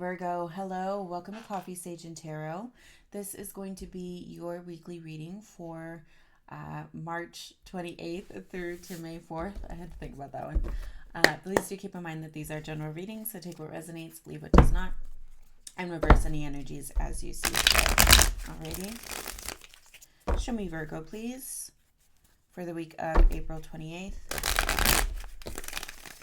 Virgo, hello. Welcome to Coffee Sage and Tarot. This is going to be your weekly reading for March 28th through to May 4th. I had to think about that one. Please do keep in mind that these are general readings, so take what resonates, leave what does not, and reverse any energies as you see fit. Alrighty. Show me Virgo, please, for the week of April 28th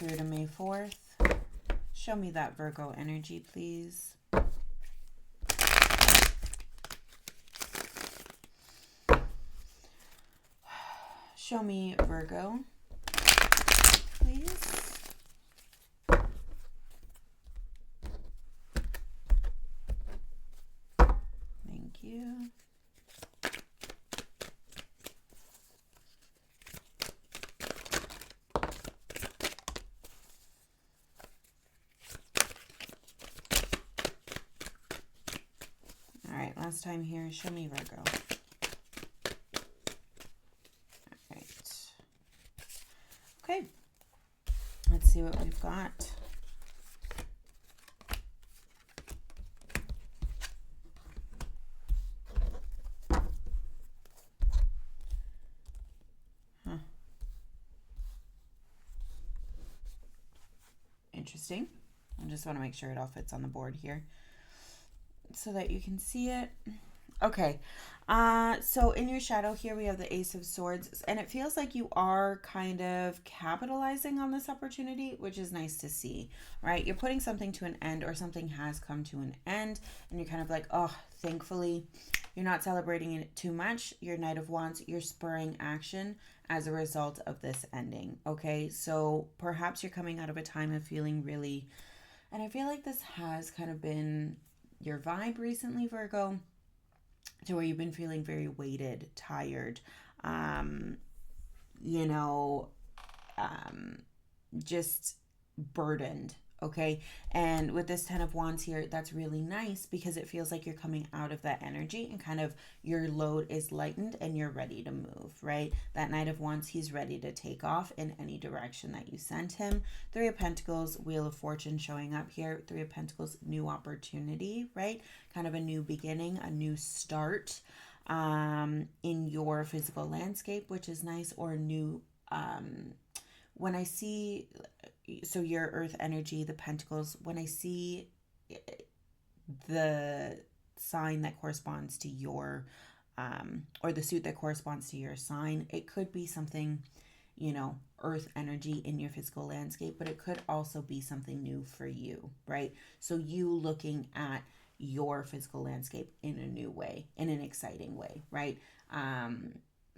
through to May 4th. Show me that Virgo energy, please. Show me Virgo, please. Thank you. Last time here, show me Virgo. All right. Okay. Let's see what we've got. Interesting. I just want to make sure it all fits on the board here, so that you can see it. Okay, so in your shadow here we have the Ace of Swords, and it feels like you are kind of capitalizing on this opportunity, which is nice to see, right? You're putting something to an end, or something has come to an end, and you're kind of like, oh, thankfully. You're not celebrating it too much. Your Knight of Wands, you're spurring action as a result of this ending, okay? So perhaps you're coming out of a time of feeling really, and I feel like this has kind of been your vibe recently, Virgo, to where you've been feeling very weighted, tired, just burdened, okay? And with this Ten of Wands here, that's really nice because it feels like you're coming out of that energy and kind of your load is lightened and you're ready to move, right? That Knight of Wands, he's ready to take off in any direction that you send him. Three of Pentacles, Wheel of Fortune showing up here. Three of Pentacles, new opportunity, right? Kind of a new beginning, a new start in your physical landscape, which is nice, or new, when I see, so your earth energy, the pentacles, when I see the sign that corresponds to your, or the suit that corresponds to your sign, it could be something, earth energy in your physical landscape, but it could also be something new for you, right? So you looking at your physical landscape in a new way, in an exciting way, right?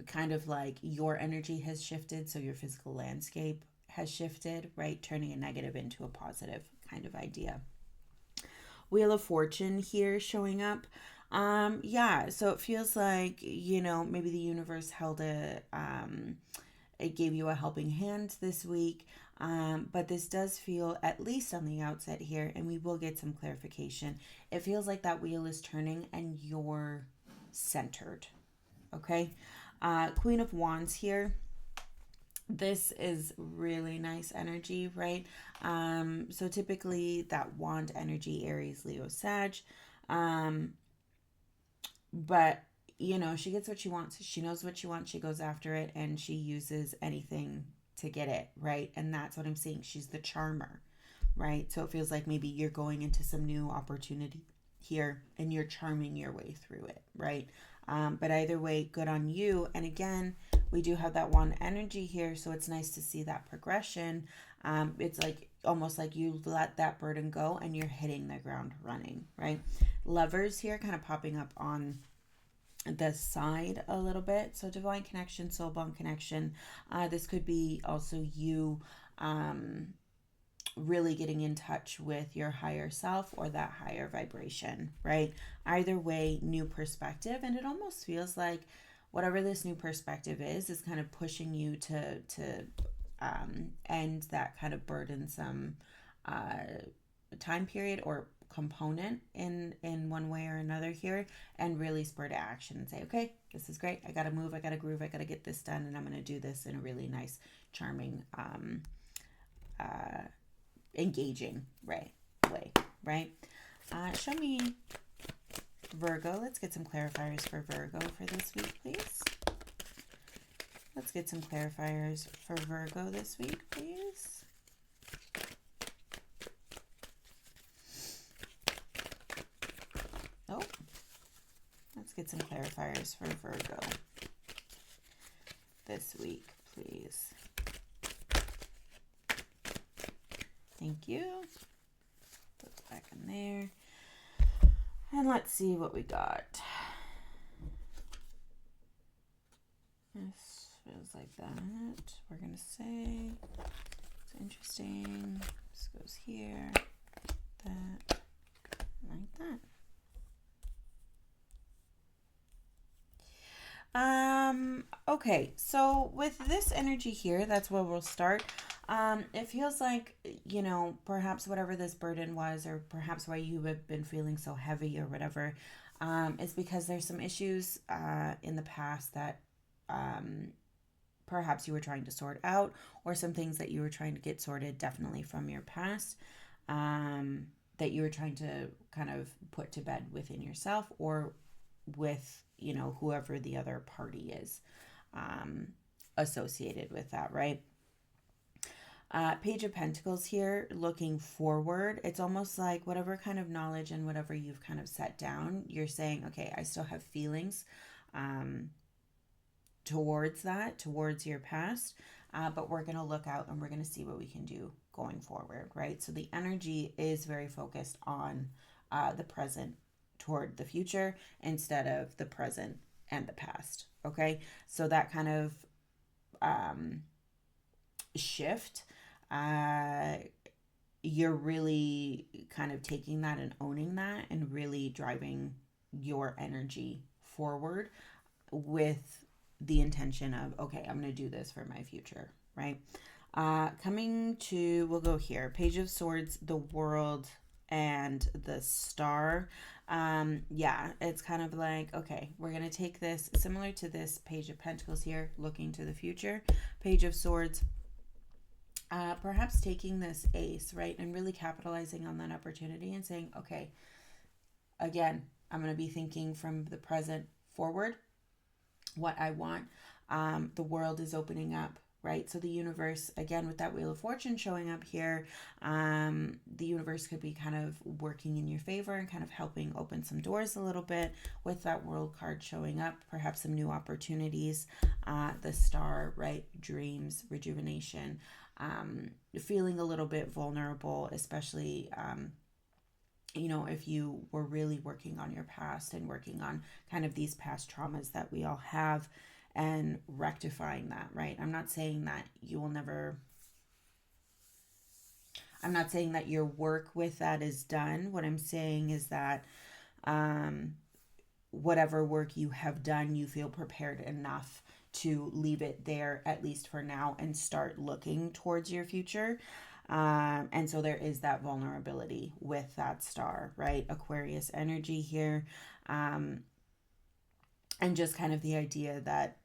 Kind of like your energy has shifted, so your physical landscape has shifted, right? Turning a negative into a positive kind of idea. Wheel of Fortune here showing up. So it feels like, maybe the universe held it gave you a helping hand this week. But this does feel, at least on the outset here, and we will get some clarification, it feels like that wheel is turning and you're centered, okay? Queen of Wands here. This is really nice energy, right? So typically that wand energy, Aries, Leo, Sag. But, she gets what she wants. She knows what she wants. She goes after it, and she uses anything to get it, right? And that's what I'm seeing. She's the charmer, right? So it feels like maybe you're going into some new opportunity here and you're charming your way through it, right? But either way, good on you. And again, we do have that wand energy here, so it's nice to see that progression. It's like almost like you let that burden go and you're hitting the ground running, right? Lovers here kind of popping up on the side a little bit. So divine connection, soul bond connection. This could be also you really getting in touch with your higher self or that higher vibration, right? Either way, new perspective. And it almost feels like whatever this new perspective is kind of pushing you to end that kind of burdensome time period or component in one way or another here, and really spur to action and say, okay, this is great. I got to move. I got to groove. I got to get this done. And I'm going to do this in a really nice, charming, engaging way, right? Show me Virgo. Let's get some clarifiers for Virgo for this week, please. Let's get some clarifiers for Virgo this week, please. Oh, let's get some clarifiers for Virgo this week, please. Thank you. Put it back in there. And let's see what we got. This feels like that. We're going to say it's interesting. This goes here, that, like that. Okay, so with this energy here, that's where we'll start. It feels like, you know, perhaps whatever this burden was, or perhaps why you have been feeling so heavy or whatever, is because there's some issues in the past that perhaps you were trying to sort out, or some things that you were trying to get sorted definitely from your past, that you were trying to kind of put to bed within yourself or with, you know, whoever the other party is associated with that, right? Page of Pentacles here, looking forward. It's almost like whatever kind of knowledge and whatever you've kind of set down, you're saying, okay, I still have feelings towards that, towards your past, but we're going to look out and we're going to see what we can do going forward, right? So the energy is very focused on the present toward the future instead of the present and the past, okay? So that kind of shift, you're really kind of taking that and owning that and really driving your energy forward with the intention of, okay, I'm going to do this for my future, right? Coming to, we'll go here, Page of Swords, the World, and the Star. Yeah, it's kind of like, okay, we're going to take this similar to this Page of Pentacles here, looking to the future, Page of Swords, perhaps taking this ace, right, and really capitalizing on that opportunity and saying, okay, again, I'm going to be thinking from the present forward, what I want. The world is opening up, right? So the universe, again, with that Wheel of Fortune showing up here, the universe could be kind of working in your favor and kind of helping open some doors a little bit with that World card showing up, perhaps some new opportunities, the Star, right? Dreams, rejuvenation, feeling a little bit vulnerable, especially, you know, if you were really working on your past and working on kind of these past traumas that we all have and rectifying that, right? I'm not saying that you will never, I'm not saying that your work with that is done. What I'm saying is that whatever work you have done, you feel prepared enough to leave it there, at least for now, and start looking towards your future. And so there is that vulnerability with that Star, right? Aquarius energy here. And just kind of the idea that,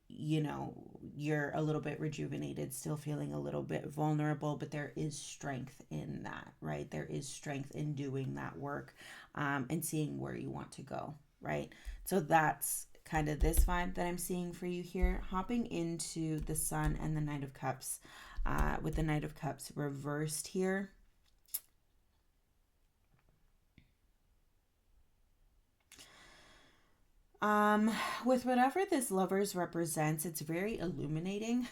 you know, you're a little bit rejuvenated, still feeling a little bit vulnerable, but there is strength in that, right? There is strength in doing that work, and seeing where you want to go, right? So that's kind of this vibe that I'm seeing for you here. Hopping into the Sun and the Knight of Cups, with the Knight of Cups reversed here. With whatever this Lovers represents, it's very illuminating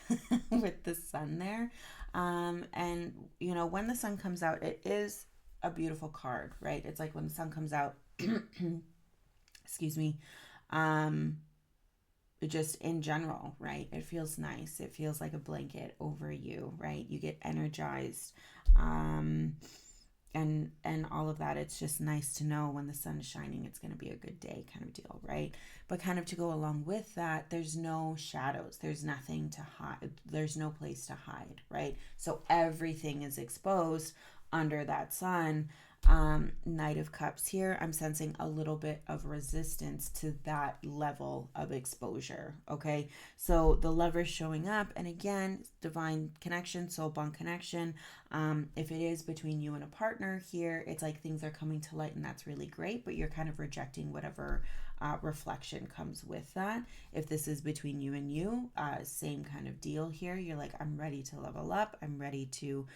with the Sun there. And, you know, when the Sun comes out, it is a beautiful card, right? It's like when the Sun comes out, excuse me, just in general, right? It feels nice. It feels like a blanket over you, right? You get energized, and all of that. It's just nice to know when the sun is shining, it's going to be a good day kind of deal, right? But kind of to go along with that, there's no shadows. There's nothing to hide. There's no place to hide, right? So everything is exposed under that sun. Knight of Cups here, I'm sensing a little bit of resistance to that level of exposure. Okay, so the Lover's showing up, and again, divine connection, soul bond connection. If it is between you and a partner here, it's like things are coming to light, and that's really great, but you're kind of rejecting whatever reflection comes with that. If this is between you and you, same kind of deal here. You're like, I'm ready to level up. I'm ready to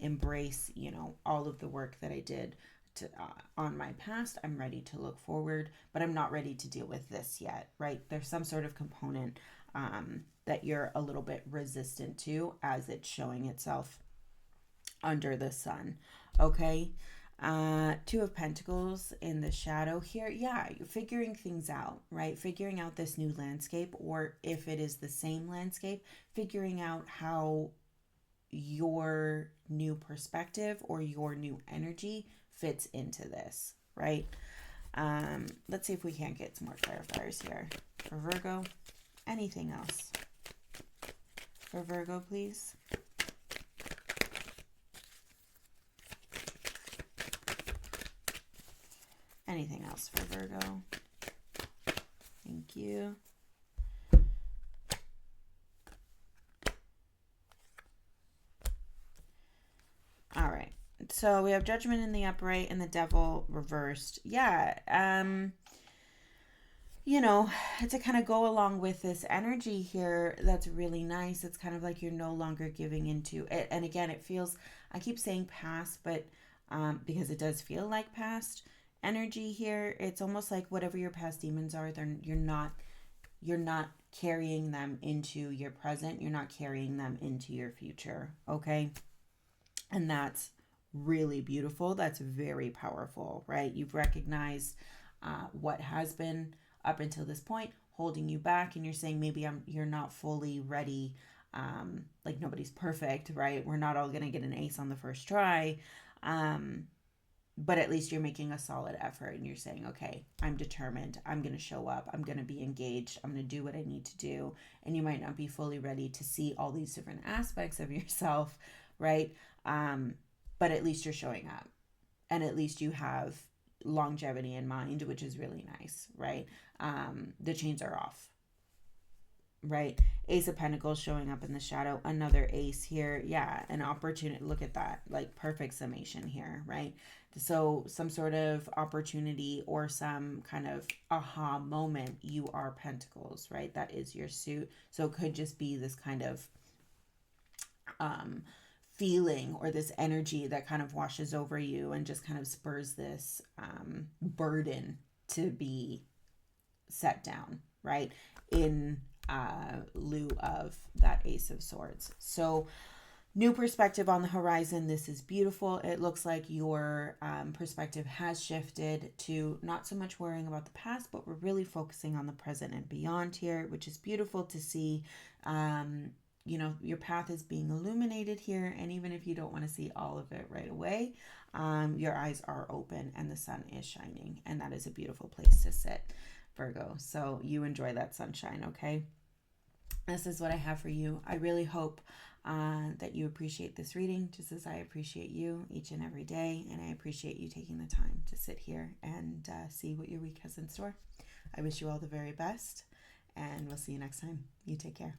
embrace, all of the work that I did on my past. I'm ready to look forward, but I'm not ready to deal with this yet, right? There's some sort of component that you're a little bit resistant to as it's showing itself under the sun. Okay. Two of Pentacles in the shadow here. Yeah, you're figuring things out, right? Figuring out this new landscape, or if it is the same landscape, figuring out how your new perspective or your new energy fits into this, right? Let's see if we can't get some more clarifiers here for Virgo. Anything else for Virgo, please? Anything else for Virgo? Thank you. All right. So we have Judgment in the upright and the Devil reversed. Yeah. To kind of go along with this energy here, that's really nice. It's kind of like you're no longer giving into it. And again, it feels, I keep saying past, but because it does feel like past energy here, it's almost like whatever your past demons are, you're not carrying them into your present. You're not carrying them into your future. Okay. And that's really beautiful. That's very powerful, right? You've recognized what has been up until this point holding you back, and you're saying maybe you're not fully ready. Like nobody's perfect, right? We're not all gonna get an ace on the first try, but at least you're making a solid effort, and you're saying, okay, I'm determined. I'm gonna show up. I'm gonna be engaged. I'm gonna do what I need to do. And you might not be fully ready to see all these different aspects of yourself, right? But at least you're showing up, and at least you have longevity in mind, which is really nice, right? The chains are off, right? Ace of Pentacles showing up in the shadow, another ace here. Yeah, an opportunity. Look at that, like perfect summation here, right? So some sort of opportunity or some kind of aha moment. You are Pentacles, right? That is your suit. So it could just be this kind of feeling or this energy that kind of washes over you and just kind of spurs this burden to be set down, right? In lieu of that Ace of Swords. So new perspective on the horizon. This is beautiful. It looks like your perspective has shifted to not so much worrying about the past, but we're really focusing on the present and beyond here, which is beautiful to see. Your path is being illuminated here. And even if you don't want to see all of it right away, your eyes are open and the sun is shining. And that is a beautiful place to sit, Virgo. So you enjoy that sunshine, okay? This is what I have for you. I really hope that you appreciate this reading just as I appreciate you each and every day. And I appreciate you taking the time to sit here and see what your week has in store. I wish you all the very best, and we'll see you next time. You take care.